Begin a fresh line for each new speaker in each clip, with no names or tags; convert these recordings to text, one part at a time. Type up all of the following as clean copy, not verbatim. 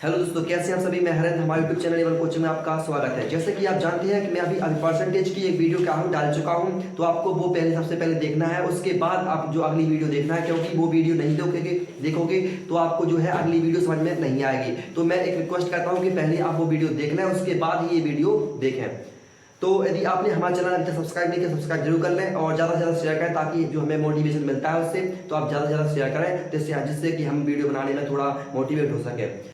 Hello दोस्तों, कैसे हैं आप सभी। मैं हरेंद्र, हमारे यूट्यूब चैनल लेवल कोचिंग में आपका स्वागत है। जैसे कि आप जानते हैं कि मैं अभी परसेंटेज की एक वीडियो क्या हूँ डाल चुका हूँ, तो आपको वो सबसे पहले देखना है, उसके बाद आप जो अगली वीडियो देखना है, क्योंकि वो वीडियो नहीं देखोगे तो आपको जो है अगली वीडियो समझ में नहीं आएगी। तो मैं एक रिक्वेस्ट करता हूँ कि पहले आप वो वीडियो देखना है, उसके बाद ही ये वीडियो देखें। तो यदि आपने हमारा चैनल अभी तक सब्सक्राइब नहीं किया, सब्सक्राइब जरूर कर लें और ज़्यादा से ज़्यादा शेयर करें, ताकि जो हमें मोटिवेशन मिलता है उससे, तो आप ज़्यादा से ज़्यादा शेयर करें जिससे कि हम वीडियो बनाने में थोड़ा मोटिवेट हो सके।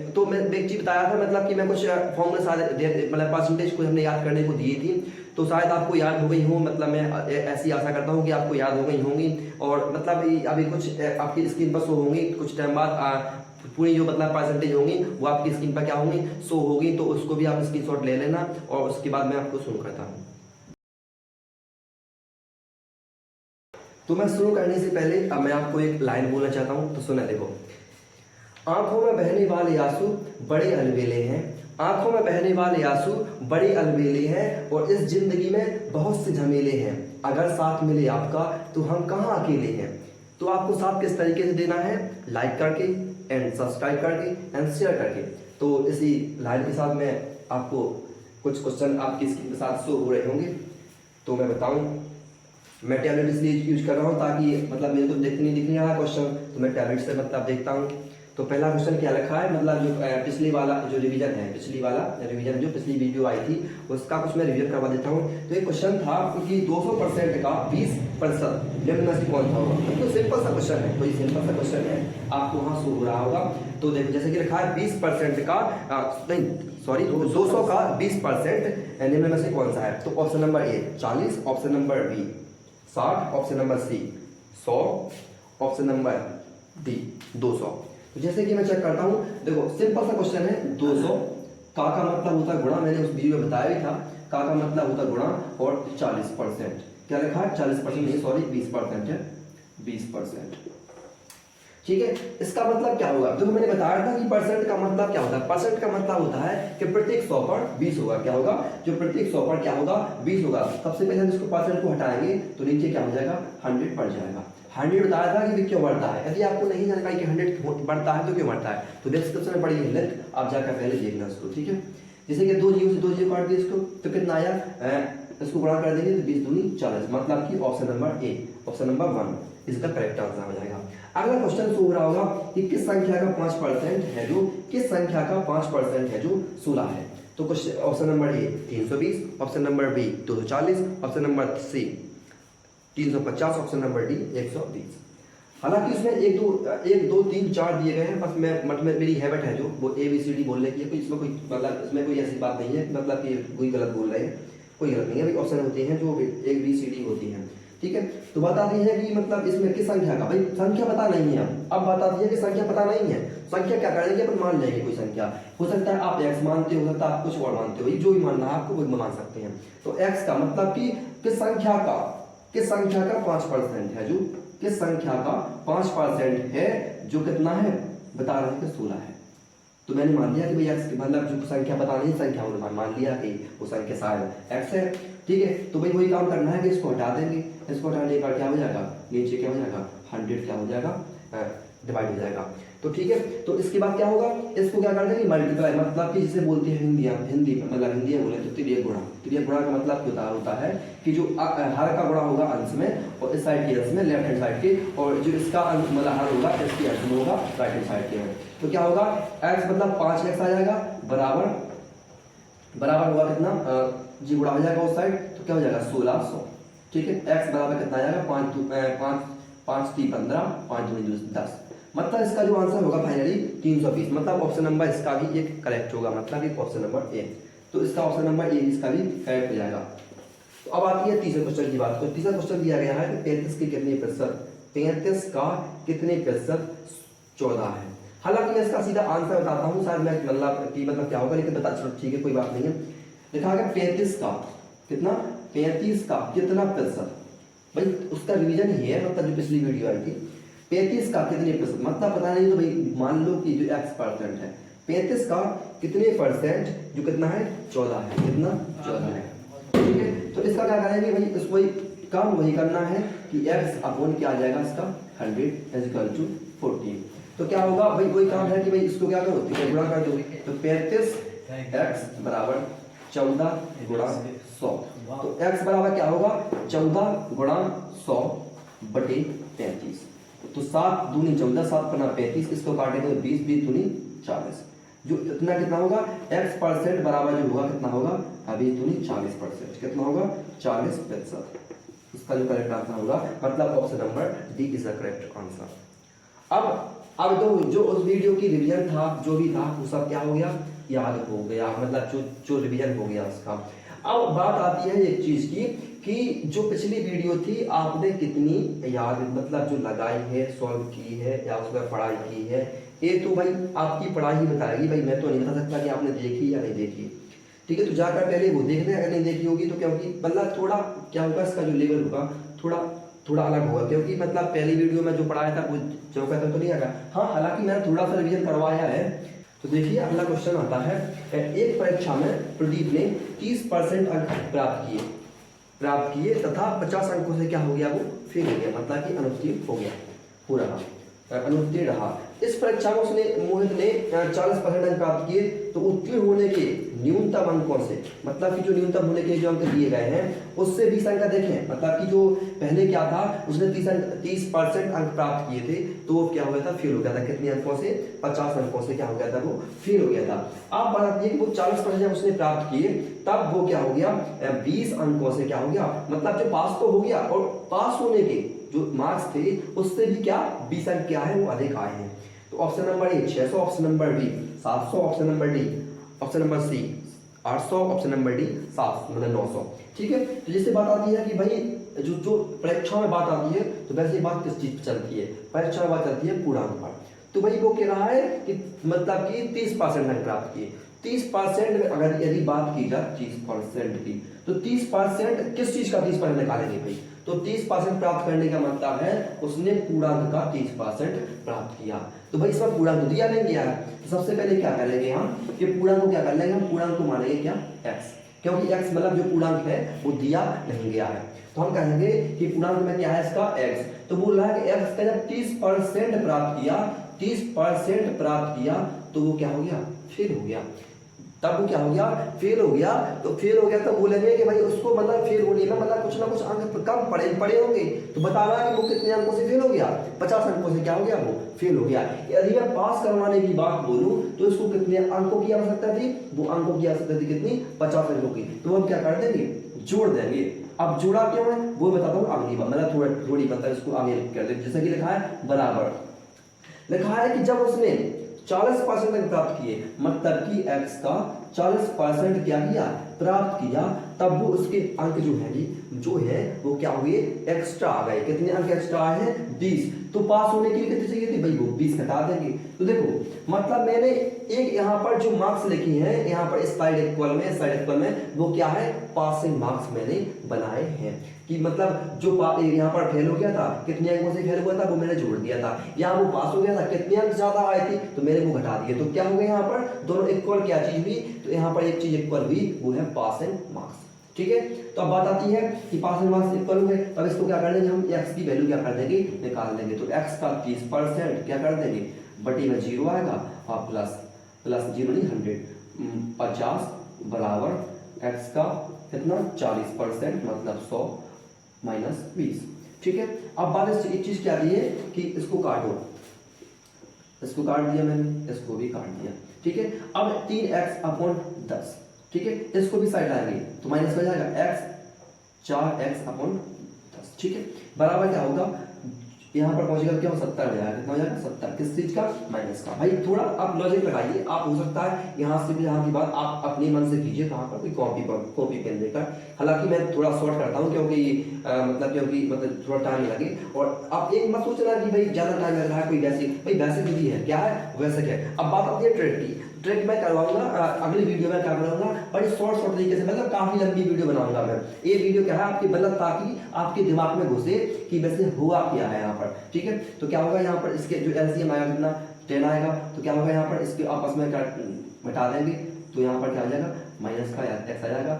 तो मैं एक चीज बताया था, मतलब कि मैं कुछ फॉर्मूला सारे मतलब परसेंटेज को हमने याद करने को दी थी, तो शायद आपको याद हो गई हो। मतलब मैं ऐसी आशा करता हूँ कि आपको याद हो गई होंगी। और मतलब अभी कुछ आपकी स्क्रीन पर शो होंगी, कुछ टाइम बाद पूरी जो मतलब परसेंटेज होंगी वो आपकी स्क्रीन पर क्या होंगी, शो होगी। तो उसको भी आप स्क्रीनशॉट ले लेना और उसके बाद मैं आपको शुरू करता हूँ। तो मैं शुरू करने से पहले अब मैं आपको एक लाइन बोलना चाहता हूँ, तो सुना देखो। आंखों में बहने वाले आंसू बड़े अलबेले हैं, आंखों में बहने वाले आंसू बड़े अलबेले हैं, और इस जिंदगी में बहुत से झमेले हैं। अगर साथ मिले आपका तो हम कहाँ अकेले हैं। तो आपको साथ किस तरीके से देना है, लाइक करके एंड सब्सक्राइब करके एंड शेयर करके। तो इसी लाइन के साथ मैं आपको कुछ क्वेश्चन आपकी स्क्रीन के साथ शो हो रहे होंगे। तो मैं बताऊं, मैं टैबलेट इसलिए यूज कर रहा हूँ ताकि मतलब मेरे को दिख नहीं रहा क्वेश्चन, तो मैं टैबलेट से मतलब देखता हूँ। तो पहला क्वेश्चन क्या लिखा है, मतलब जो पिछली वाला जो रिवीजन है, पिछली वाला रिवीजन जो पिछली वीडियो आई थी उसका कुछ मैं रिवीजन करवा देता हूँ। तो एक क्वेश्चन था कि 200% का 20% निम्न में से कौन था होगा। तो सिंपल सा क्वेश्चन है, कोई सिंपल सा क्वेश्चन है, आपको वहाँ शो हो रहा होगा। तो देखो जैसे कि लिखा है 20% का नहीं सॉरी 200 का 20% निम्न में से कौन सा है। तो option number A 40, option number B 60, option number C 100, option number D 200। तो जैसे कि मैं चेक करता हूं, देखो सिंपल सा क्वेश्चन है। 200 का मतलब होता है गुणा, मैंने उस वीडियो में बताया भी था। का मतलब होता है गुणा, और 40% क्या लिखा है, 40% नहीं सॉरी 20% है, 20%। ठीक है, इसका मतलब क्या होगा। देखो मैंने बताया था कि परसेंट का मतलब क्या होता है। परसेंट का मतलब होता है कि प्रत्येक 100 पर 20 होगा। क्या होगा, जो प्रत्येक 100 पर क्या होगा, 20 होगा। सबसे पहले हम इसको परसेंट को हटाएंगे तो नीचे क्या हो जाएगा, 100 बढ़ जाएगा। 100 बताया था कि क्यों बढ़ता है। यदि आपको नहीं जानकारी कि 100 बढ़ता है तो क्यों बढ़ता है, तो डिस्क्रिप्शन में पड़ी है लिंक, आप जाकर पहले देखना उसको। ठीक है, जैसे कि 2 जीरो से 2 जीरो काट दिए इसको, तो कितना आया, इसको गुणा कर देंगे तो 20 दूनी 40, मतलब कि ऑप्शन नंबर ए, ऑप्शन नंबर 1 इसका करेक्ट आंसर हो जाएगा। अगला क्वेश्चन शो हो रहा होगा कि किस संख्या का 5% है जो, किस संख्या का 5% है जो 16 है। तो कुछ option number A 320, option number B 240, option number C 350, option number D 120। हालांकि इसमें 1 2 3 4 दिए गए हैं, बस मैं मतलब मेरी हैबिट है जो वो ABCD बोलने की है। कोई इसमें कोई मतलब इसमें कोई ऐसी बात नहीं है मतलब कि कोई गलत बोल रहे हैं, कोई गलत नहीं है। भाई ऑप्शन होते हैं जो ABCD होती हैं। ठीक है, तो बता दी है कि मतलब इसमें किस संख्या का, भाई संख्या पता नहीं है। अब बता दी है कि संख्या पता नहीं है, संख्या क्या करेंगे, अपन मान लेंगे कोई संख्या। हो सकता है आप x मानते हो, सकता है आप कुछ और मानते हो, जो भी मानना है आपको वही मान सकते हैं। तो x का मतलब कि किस संख्या का 5% है, जो किस संख्या का 5% है, जो कितना है बता रहे हैं कि 16 है। तो मैंने मान लिया कि भाई x मतलब जो संख्या पता नहीं, संख्या उन्होंने मान लिया कि वो संख्या शायद x है। ठीक है, तो भाई वही काम करना है कि इसको हटा देंगे, इसको हटाने पर क्या हो जाएगा, नीचे क्या हो जाएगा, 100 क्या हो जाएगा, डिवाइड हो जाएगा। तो ठीक है, तो इसके बाद क्या होगा, इसको क्या कर देंगे मल्टीप्लाई, मतलब कि जिसे बोलते हैं हिंदी मतलब हिंदी में बोले तो तिर्यक गुणा। तिर्यक गुणा का मतलब क्या होता है कि जो हर का गुणा होगा अंश में, और इस साइड के अंश में लेफ्ट हैंड साइड के, और जो इसका मतलब हर होगा इसके अंश में होगा राइट हैंड साइड के में। तो क्या होगा, x मतलब 5x आ जाएगा, बराबर होगा कितना, जी गुणा हो जाएगा उस साइड, तो क्या हो जाएगा 1600। ठीक है, x बराबर कितना आ जाएगा, 5 3 15, 5 2 10, मतलब इसका जो आंसर होगा फाइनली 320। मतलब ऑप्शन नंबर इसका भी एक करेक्ट होगा, मतलब एक ऑप्शन नंबर ए। तो इसका ऑप्शन नंबर ए इसका भी करेक्ट हो जाएगा। तो अब आती है तीसरे क्वेश्चन की बात। तो तीसरा क्वेश्चन दिया गया है कि 35 के कितने प्रतिशत, 35 का कितने प्रतिशत 14 है। हालांकि मैं इसका सीधा आंसर बताता हूँ, शायद मैं मतलब क्या होगा, लेकिन बता चलो ठीक है कोई बात नहीं है। लिखा गया 35 का कितना, 35 का कितना प्रतिशत, भाई उसका रिवीजन ही है, मतलब जो पिछली वीडियो आई थी। 35 का कितने प्रतिशत मतलब पता नहीं, तो भाई मान लो कि जो x% है, 35 का कितने परसेंट, जो कितना है 14 है, कितना 14 है। ठीक है, तो इसका क्या करेंगे भाई, इसको काम वही करना है कि x अपॉन क्या आ जाएगा इसका 100 इज इक्वल टू 14। तो क्या होगा भाई, वही काम है कि भाई इसको क्या करो, गुणा कर दो। तो 35x बराबर 14 गुणा 100। तो x बराबर क्या होगा 14 गुणा 100 बटे 35। तो 7 दूनी 14, 7 पन्ना 35, इसको काटेंगे 20, 20 दूनी 40। जो इतना कितना होगा x% बराबर जो होगा कितना होगा, अभी दूनी 40%, कितना होगा 40%। इसका जो करेक्ट आंसर होगा, मतलब option number D is the correct answer. अब तो जो उस वीडियो की रिवीजन था, जो भी था वो सब क्या हो गया, याद हो गया, मतलब जो रिवीजन हो गया उसका। अब बात आती है एक चीज की कि जो पिछली वीडियो थी आपने कितनी याद मतलब जो लगाई है, सॉल्व की है या उसमें पढ़ाई की है, ये तो भाई आपकी पढ़ाई ही बताएगी भाई, मैं तो नहीं बता सकता कि आपने देखी या नहीं देखी। ठीक है, तो जाकर पहले वो देख लें, अगर नहीं देखी होगी तो क्योंकि मतलब थोड़ा क्या होगा, इसका जो लेवल होगा थोड़ा अलग होगा, क्योंकि मतलब पहली वीडियो में जो पढ़ाया था वो जो कहता तो नहीं आएगा। हाँ, हालांकि मैंने थोड़ा सा रिवीजन करवाया है। तो देखिए अगला क्वेश्चन आता है, एक परीक्षा में प्रदीप ने 30% अंक प्राप्त किए तथा 50 अंकों से क्या हो गया, वो फेल हो गया, मतलब कि अनुत्तीर्ण हो गया, पूरा अनुत्तीर्ण रहा। इस परीक्षा में मोहित ने 40% अंक प्राप्त किए, तो उत्तीर्ण होने के न्यूनतम अंकों से, मतलब कि जो न्यूनतम होने के जो अंक दिए गए हैं उससे 20 अंक देखें, मतलब कि जो पहले क्या था उसने 30% अंक प्राप्त किए थे, तो वो क्या हो गया था, फेल हो गया था। कितने अंकों से, 50 अंकों से क्या हो गया था, वो फेल हो गया था। आप बात आती है कि वो 40% उसने प्राप्त किए, तब वो क्या हो गया 20 अंकों से क्या हो गया, मतलब जो पास तो हो गया, और पास होने के जो मार्क्स थे उससे भी क्या 20 अंक क्या है वो अधिक आए हैं। तो option number A 600, option number B 700, option number D, option number C 800, option number D 700 मतलब 900। ठीक है, तो जैसे बात आती है कि भाई जो परीक्षा में बात आती है, तो वैसे बात किस चीज पर चलती है, परीक्षा में बात चलती है पूर्णांक पर। तो भाई वो कह रहा है कि मतलब कि 30% अंक प्राप्त किए, 30% में अगर यदि बात की जाए 30% की, तो 30% किस चीज का 30% निकालेंगे भाई, तो 30% प्राप्त करने का मतलब है उसने पूर्णांक का 30% प्राप्त किया। तो भाई इसमें पूर्णांक तो दिया नहीं गया है, तो सबसे पहले क्या करेंगे हम कि पूर्णांक को क्या कर लेंगे, हम पूर्णांक को मानेंगे क्या x, क्योंकि x मतलब जो पूर्णांक है वो दिया नहीं गया है। तो हम कहेंगे कि पूर्णांक में क्या है इसका x, तो बोल रहा है कि x का जब 30% प्राप्त किया, 30% प्राप्त किया, तो वो क्या हो गया, फेल हो गया। तब वो क्या हो गया, फेल हो गया। तो फेल हो गया तो बोलेंगे कि भाई उसको मतलब फेल होने में मतलब कुछ ना कुछ अंक कम पड़े होंगे। तो बता रहा है कि वो कितने अंकों से फेल हो गया, 50 अंकों से क्या हो गया, वो फेल हो गया। यदि मैं पास करवाने की बात बोलूं तो इसको कितने अंकों की आवश्यकता थी, वो अंकों की आवश्यकता थी कितनी, 50 अंकों की। तो हम क्या कर देंगे, जोड़ देंगे। अब जोड़ा क्यों है वो बताता हूँ अगली बार, मतलब थोड़ी मतलब इसको आगे कर दे। जैसे कि लिखा है बराबर, लिखा है कि जब उसने 40% अंक प्राप्त किए, मतलब कि x का 40% क्या किया, प्राप्त किया, तब वो उसके अंक जो है वो क्या हुए, एक्स्ट्रा आ गए। कितने अंक एक्स्ट्रा आए हैं, 20। तो पास होने के लिए कितने चाहिए थे भाई, वो 20 घटा देंगे। तो देखो मतलब मैंने एक यहाँ पर जो मार्क्स लिखे हैं, यहाँ पर इस साइड इक्वल में वो क्या है, पासिंग मार्क्स मैंने बनाए हैं। कि मतलब जो यहाँ पर फेल हो गया था, कितने अंकों से फेल हुआ था वो मैंने जोड़ दिया था, यहाँ वो पास हो गया था, कितने अंक ज्यादा आए थे तो मैंने वो घटा दिए। तो क्या हो गया, यहाँ पर दोनों इक्वल क्या चीज हुई, तो यहाँ पर एक चीज इक्वल हुई, वो है पासिंग मार्क्स। ठीक है, तो अब बात आती है कि पासिंग मार्क्स इक्वल हुए, तब इसको क्या कर देंगे हम, x की वैल्यू क्या कर देंगे, निकाल देंगे। तो x का 30% क्या कर देंगे, बटी में 0 आएगा, और प्लस 0 नहीं 100, 50 बराबर x का कितना 40% मतलब 100 माइनस 20। ठीक है, अब बात एक चीज क्या दी है कि इसको काटो, इसको काट दिया मैंने, इसको भी काट दिया। ठीक है, अब 3x अपॉन 10, ठीक है, इसको भी साइड लाएंगे तो माइनस हो जाएगा x 4x अपॉन 10। ठीक है, बराबर क्या होगा, यहाँ पर पहुंचेगा क्या, 70 हो जाएगा। कितना हो जाएगा, 70 किस चीज का, माइनस का। भाई थोड़ा आप लॉजिक लगाइए, आप हो सकता है यहाँ से भी यहाँ की बात आप अपने मन से कीजिए, कहाँ पर कोई कॉपी पेन लेकर। हालांकि मैं थोड़ा शॉर्ट करता हूँ क्योंकि मतलब थोड़ा टाइम लगे, और आप एक मत सोचना कि भाई ज्यादा टाइम लग रहा है, कोई वैसे विधि है, क्या है वैसे क्या है। अब बात आती है ट्रेड की, ट्रेक मैं करवाऊंगा अगली वीडियो में, क्या करूंगा बड़ी शॉर्ट तरीके से, मतलब काफी लंबी वीडियो बनाऊंगा मैं। ये वीडियो क्या है आपकी, मतलब ताकि आपके दिमाग में घुसे कि वैसे हुआ क्या है यहाँ पर। ठीक है, तो क्या होगा यहाँ पर इसके जो एलसीएम आएगा कितना 10 आएगा, तो क्या होगा यहाँ पर इसके आपस में घटा देंगे, तो यहाँ पर क्या आ जाएगा, माइनस का एक्स आ जाएगा,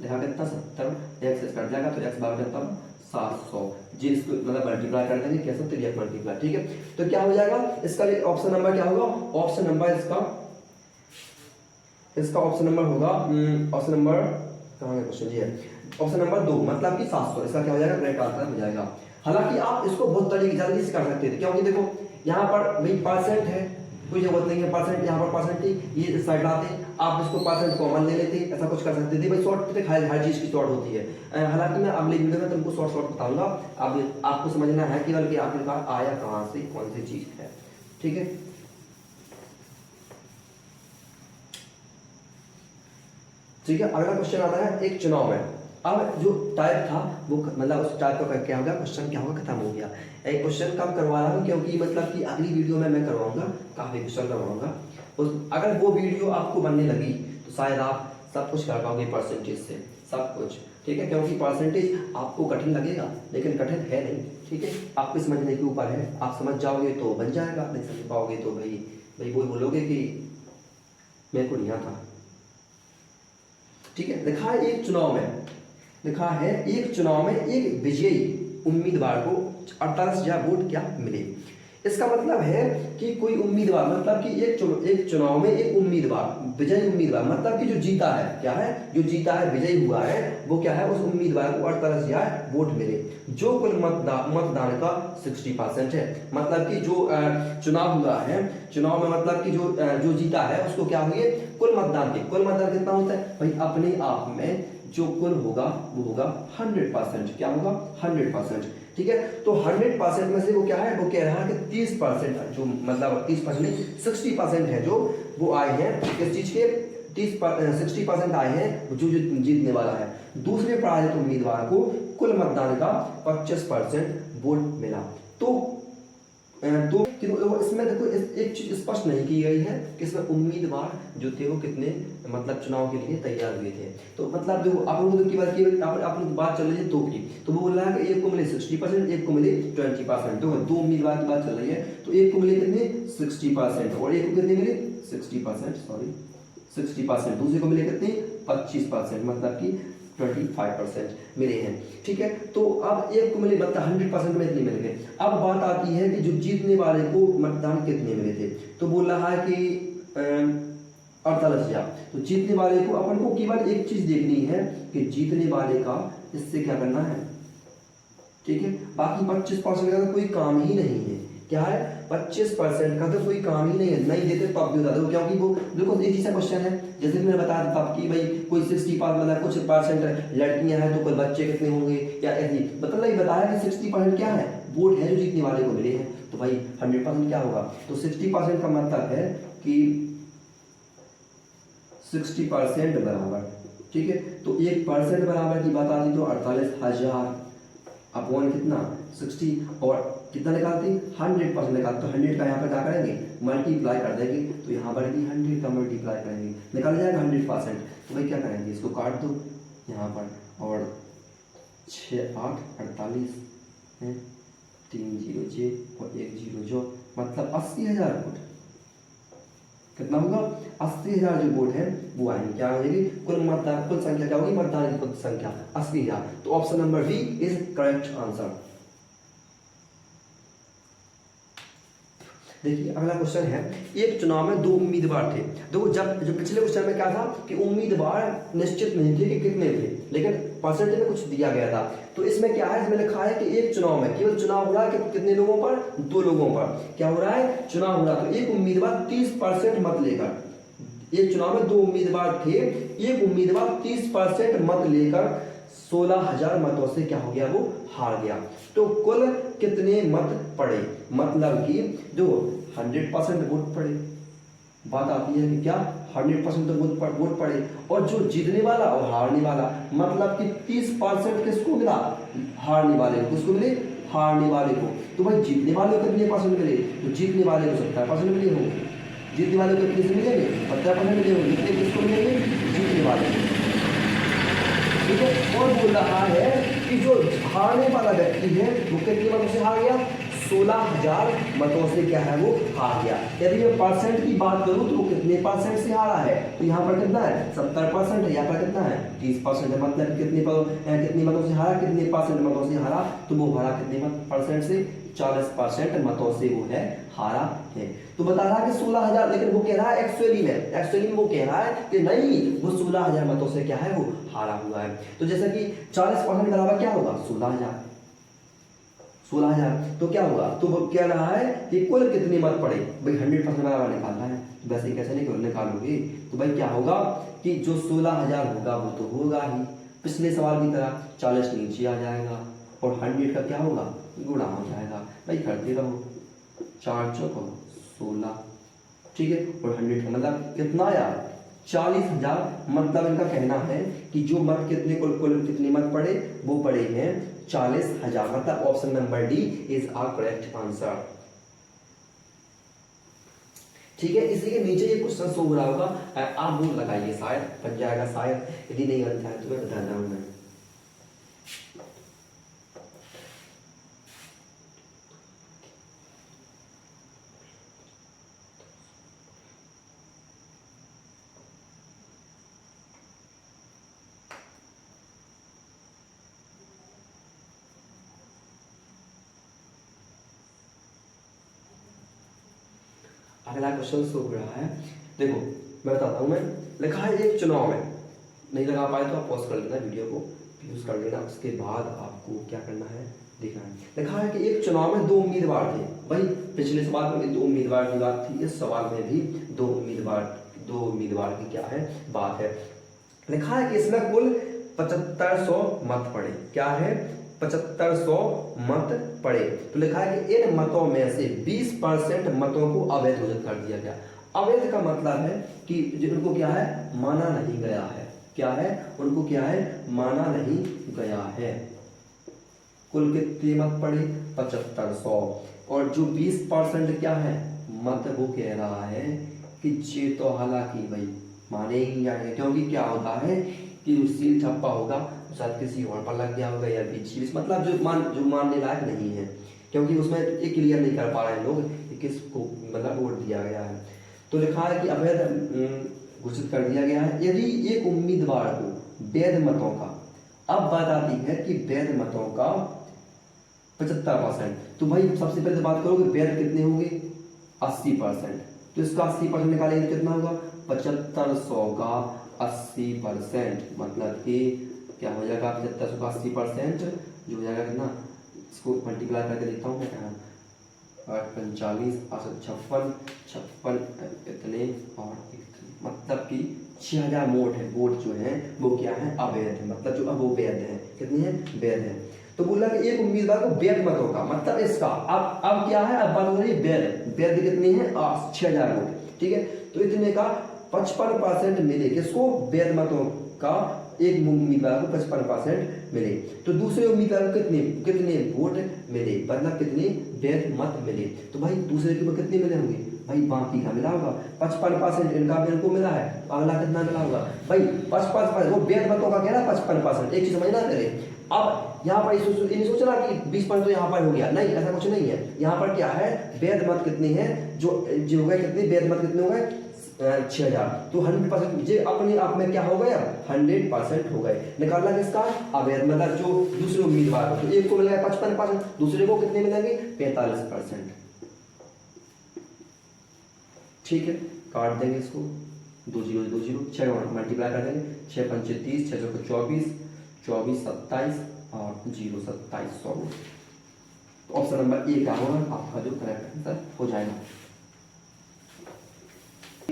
यहाँ कितना 70, एक्स कट जाएगा तो एक्स बार कितना 700 जी, इसको मतलब मल्टीप्लाई कर देंगे कैसे, 3 मल्टीप्लाई, ठीक है। तो क्या हो जाएगा इसका ऑप्शन नंबर क्या होगा, ऑप्शन नंबर इसका ऑप्शन नंबर होगा, ऑप्शन नंबर कहाँ है क्वेश्चन, जी है ऑप्शन नंबर 2, मतलब कि 700 इसका क्या हो जाएगा, करेक्ट आंसर हो जाएगा। हालांकि आप इसको बहुत तरीके जल्दी से कर सकते थे, क्योंकि देखो यहाँ पर भाई परसेंट है, कोई जरूरत नहीं है परसेंट, यहाँ पर परसेंट थी, ये इस साइड लाते आप इसको परसेंट कॉमन ले लेते, ऐसा कुछ कर सकते थे भाई। शॉर्ट ट्रिक हर चीज की शॉर्ट होती है। हालांकि मैं अगले वीडियो में तुमको शॉर्ट बताऊंगा, अब आपको समझना है कि बल्कि आखिरकार आया कहाँ से, कौन सी चीज है, ठीक है। ठीक है, अगला क्वेश्चन आता है एक चुनाव में। अब जो टाइप था वो मतलब उस टाइप का क्या होगा, क्वेश्चन क्या होगा, खत्म हो गया। एक क्वेश्चन कम करवा रहा हूँ क्योंकि मतलब कि अगली वीडियो में मैं करवाऊंगा, काफी क्वेश्चन करवाऊंगा। अगर वो वीडियो आपको बनने लगी तो शायद आप सब कुछ कर पाओगे परसेंटेज से, सब कुछ, ठीक है। क्योंकि परसेंटेज आपको कठिन लगेगा लेकिन कठिन है नहीं, ठीक है। आपके समझने के ऊपर है, आप समझ जाओगे तो बन जाएगा, नहीं समझ पाओगे तो भाई वो बोलोगे कि मेरे को नहीं आता, ठीक है। लिखा है एक चुनाव में एक विजयी उम्मीदवार को 48,000 वोट क्या मिले। इसका मतलब है कि कोई उम्मीदवार, मतलब कि एक चुनाव में एक उम्मीदवार, विजयी उम्मीदवार, मतलब कि जो जीता है, क्या है, जो जीता है, विजयी हुआ है, वो क्या है, उस उम्मीदवार को 48,000 वोट मिले, जो कुल मतदान का 60% है। मतलब कि जो चुनाव हुआ है, चुनाव में मतलब कि जो जीता है उसको क्या हुए, कुल मतदान कितना होता है भाई, अपने आप में जो कुल होगा वो होगा 100%, क्या होगा 100%, ठीक है। तो 100% में से वो क्या है, वो कह रहा है कि 30% जो मतलब 30% नहीं 60% है जो वो आए हैं इस चीज के, 60% आए हैं जो जीतने वाला है। दूसरे पराजित उम्मीदवार को कुल मतदान का 25% वोट मिला। तो इसमें देखो एक चीज स्पष्ट नहीं की गई है कि इसमें उम्मीदवार जो थे वो कितने मतलब चुनाव के लिए तैयार हुए थे। तो मतलब देखो आप लोगों की बात चल रही है दो की, तो वो बोल रहा है कि एक को मिले 60%, एक को मिले 20%। तो दो उम्मीदवार की बात चल रही है, तो एक को मिले कितने 60% और एक को कितने मिले 60%, दूसरे को मिले कितने 25%, मतलब कि 25% मिले हैं, ठीक है। तो अब एक को मिले मतलब 100% में इतने मिल गए। अब बात आती है कि जो जीतने वाले को मतदान कितने मिले थे, तो बोल रहा है कि 48,000। तो जीतने वाले को अपन को केवल एक चीज देखनी है कि जीतने वाले का इससे क्या करना है, ठीक है। बाकी 25% का तो कोई काम ही नहीं है, क्या है 25% का तो कोई काम ही नहीं है, नहीं देते तब भी बता दो, क्योंकि वो देखो एक जैसा क्वेश्चन है जैसे मैंने बताया था तब कि भाई कोई 60% मतलब कुछ परसेंट लड़कियां हैं तो कुल बच्चे कितने होंगे, या ऐसी मतलब नहीं बताया कि 60% क्या है, वोट है जो जीतने वाले को मिले हैं। तो भाई 100% क्या होगा, तो 60% का मतलब है कि 60% बराबर, ठीक है। तो 1% बराबर की बात आती तो 48,000 अपॉन कितना 60 और कितना निकालते 100% निकालते, तो 100 का यहाँ पर क्या करेंगे मल्टीप्लाई कर देंगे, तो यहाँ पर भी 100 का मल्टीप्लाई करेंगे निकल जाएगा 100%। तो भाई क्या करेंगे इसको काट दो यहाँ पर, और 6 8 48 है, 3 0 जे और 1 0 जो, मतलब 80,000 वोट कितना होगा 80,000 जो वोट है वो आएंगे, क्या हो जाएगी कुल मतदान, कुल संख्या क्या होगी मतदान की कुल संख्या 80,000। तो option number B is correct answer. देखिए अगला क्वेश्चन है, एक चुनाव में 2 उम्मीदवार थे। देखो जब पिछले क्वेश्चन में क्या था कि उम्मीदवार निश्चित नहीं थे कि कितने थे, लेकिन परसेंटेज में कुछ दिया गया था। तो इसमें क्या है, इसमें लिखा है कि एक चुनाव में केवल चुनाव हो रहा है कि कितने लोगों पर, 2 लोगों पर क्या हो रहा है चुनाव हो रहा है। तो एक उम्मीदवार 30% मत लेकर, एक चुनाव में 2 उम्मीदवार थे, एक उम्मीदवार 30% मत लेकर 16,000 मतों से क्या हो गया वो हार गया। तो कुल कितने मत पड़े, मतलब कि जो 100% वोट पड़े, बात आती है कि क्या 100% तो वोट पड़े, और जो जीतने वाला और हारने वाला, मतलब कि 30% किसको मिला हारने वाले को, किसको मिले हारने वाले को। तो भाई जीतने वाले को कितने परसेंट मिले, तो जीतने वाले को 70% मिले होंगे, जीतने वाले को कितने से मिलेंगे 70% मिले होंगे, कितने किसको मिलेंगे जीतने वाले को, ठीक है। और बोल रहा है कि जो हारने वाला व्यक्ति है वो कितने मतों से हार गया 16,000 मतों से क्या है वो हार गया। यदि मैं परसेंट की बात करूं तो वो कितने परसेंट से हारा है, तो यहाँ पर कितना है 70% है, यहाँ पर कितना है 30% है। मतलब कितने मतों से हारा, कितने परसेंट मतों से हारा, तो वो हारा कितने परसेंट से, 40% मतों से वो है हारा है। तो बता रहा है कि 16,000, लेकिन वो कह रहा है एक्चुअली में वो कह रहा है कि नहीं वो 16,000 मतों से क्या है वो हारा हुआ है। तो जैसे कि 40% बराबर क्या होगा 16,000 तो क्या होगा, तो वो कह रहा है कि कुल कितने मत पड़े, भाई 100% बराबर निकालना है, वैसे कैसे निकालोगे, तो भाई क्या होगा कि जो 16,000 होगा वो तो होगा ही पिछले सवाल की तरह, 40 नीचे आ जाएगा और 100 का क्या होगा गुणा हो जाएगा। भाई करते रहो, 4 चौको 16, ठीक है, और 100 का मतलब कितना आया 40,000। मतलब इनका कहना है कि जो मत कितने कुल कितने मत पड़े, वो पड़े हैं 40,000। मतलब option number D is our correct answer. ठीक है, इसी के नीचे ये क्वेश्चन शो हो रहा होगा, आप वो लगाइए, शायद बन जाएगा, शायद यदि नहीं बनता है तो मैं बता रहा हूं मैं। अगला क्वेश्चन शो हो रहा है, देखो मैं बताता हूं। मैं लिखा है एक चुनाव में, नहीं लगा पाए तो आप पॉज कर लेना, वीडियो को यूज कर लेना, उसके बाद आपको क्या करना है देखना है। लिखा है कि एक चुनाव में 2 उम्मीदवार थे, वही पिछले सवाल में भी 2 उम्मीदवार की बात थी, इस सवाल में भी 2 उम्मीदवार की क्या है बात है। लिखा है कि इसमें कुल 7500 मत पड़े, क्या है 7500 मत पड़े। तो लिखा है कि इन मतों में से 20% मतों को अवैध घोषित कर दिया गया। अवैध का मतलब है कि जिनको क्या है माना नहीं गया है, क्या है उनको क्या है माना नहीं गया है। कुल कितने मत पड़े 7500, और जो 20% क्या है मत, वो कह रहा है कि ये तो हालांकि भाई माने ही नहीं जाएंगे, क्योंकि क्या होता है कि जो सील छप्पा होगा शायद किसी और पर लग गया होगा या 20 मतलब जो मानने लायक नहीं है, क्योंकि उसमें ये क्लियर नहीं कर पा रहे हैं लोग कि किसको मतलब वोट दिया गया है। तो लिखा है कि अवैध घोषित कर दिया गया है यदि एक उम्मीदवार को वैध मतों का, अब बात आती है कि वैध मतों का 75%, तो भाई सबसे पहले तो बात करोगे वैध कितने होंगे 80%, तो इसका 80% निकालेंगे कितना होगा 7500 का 80%, मतलब कि क्या हो जाएगा 7500 का 80% जो हो जाएगा कितना, इसको मल्टीप्लाई करके देखता हूँ मैं, 8 45 856 56 इतने और मतलब कि 6,000 वोट जो है वो क्या है अवैध है, मतलब जो अब वो वैध है, कितनी है वैध है। तो बोला कि एक उम्मीदवार को वैध मतों का मतलब इसका, अब क्या है, अब बात हो रही है वैध कितनी है 6,000 वोट, ठीक है। तो इतने का 55% मिले, किसको वैध मतों का एक उम्मीदवार को 55% मिले, तो दूसरे उम्मीदवार को कितने वोट मिले, मतलब कितने वैध मत मिले। तो भाई दूसरे के कितने मिले होंगे, भाई बाकी का मिला होगा 55% इनका मेरे को मिला है, तो अगला कितना मिला होगा भाई 55%, वो वैध मतों का कह रहा है 55%। एक चीज समझना पहले, अब यहाँ पर नहीं सोचना कि 20% तो यहाँ पर हो गया, नहीं ऐसा कुछ नहीं है। यहाँ पर क्या है वैध मत कितने हैं, जो हो गए कितने वैध मत कितने हो गए 6,000, तो 100% जे अपने आप में क्या हो गया 100% हो गए। निकालना किसका अवैध मतलब जो दूसरे उम्मीदवार को, तो एक को मिलेगा 55%, दूसरे को कितने मिलेंगे 45%, ठीक है। काट देंगे इसको 2 0 2 0 6 मल्टीप्लाई कर देंगे, 6 5 30 6 चौको 24 24 27 और 0 2700। ऑप्शन नंबर ए का होगा आपका जो करेक्ट आंसर हो जाएगा।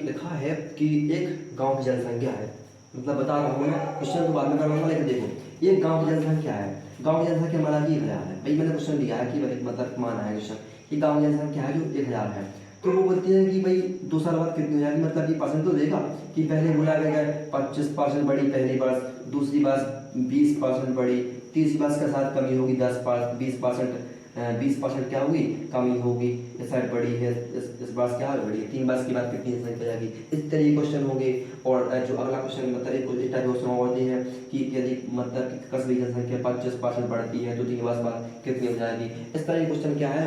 लिखा है कि एक गांव की जनसंख्या है, मतलब बता रहा हूँ मैं क्वेश्चन को बाद में करवाऊंगा, लेकिन देखो एक गांव की जनसंख्या है, गांव की जनसंख्या माना कि 1,000 है। भाई मैंने क्वेश्चन दिया है कि मतलब माना है क्वेश्चन कि गांव की जनसंख्या है जो 1,000 है, तो वो बोलती है कि भाई 2 साल बाद कितनी हो जाएगी, मतलब ये परसेंट तो देगा कि पहले बोला गया 25% बढ़ी पहली बार, दूसरी बार 20% बढ़ी, तीसरी बार के साथ कमी होगी 20% क्या होगी कमी होगी, इस साइड बढ़ी है, इस बार क्या बढ़ी है, 3 बार की बात कितनी संख्या जाएगी, इस तरह के क्वेश्चन होंगे। और जो अगला क्वेश्चन मतलब एक टाइप क्वेश्चन होती है कि यदि मतलब कस्बी जनसंख्या 25% बढ़ती है तो 3 बार बाद कितनी हो जाएगी, इस तरह के क्वेश्चन क्या है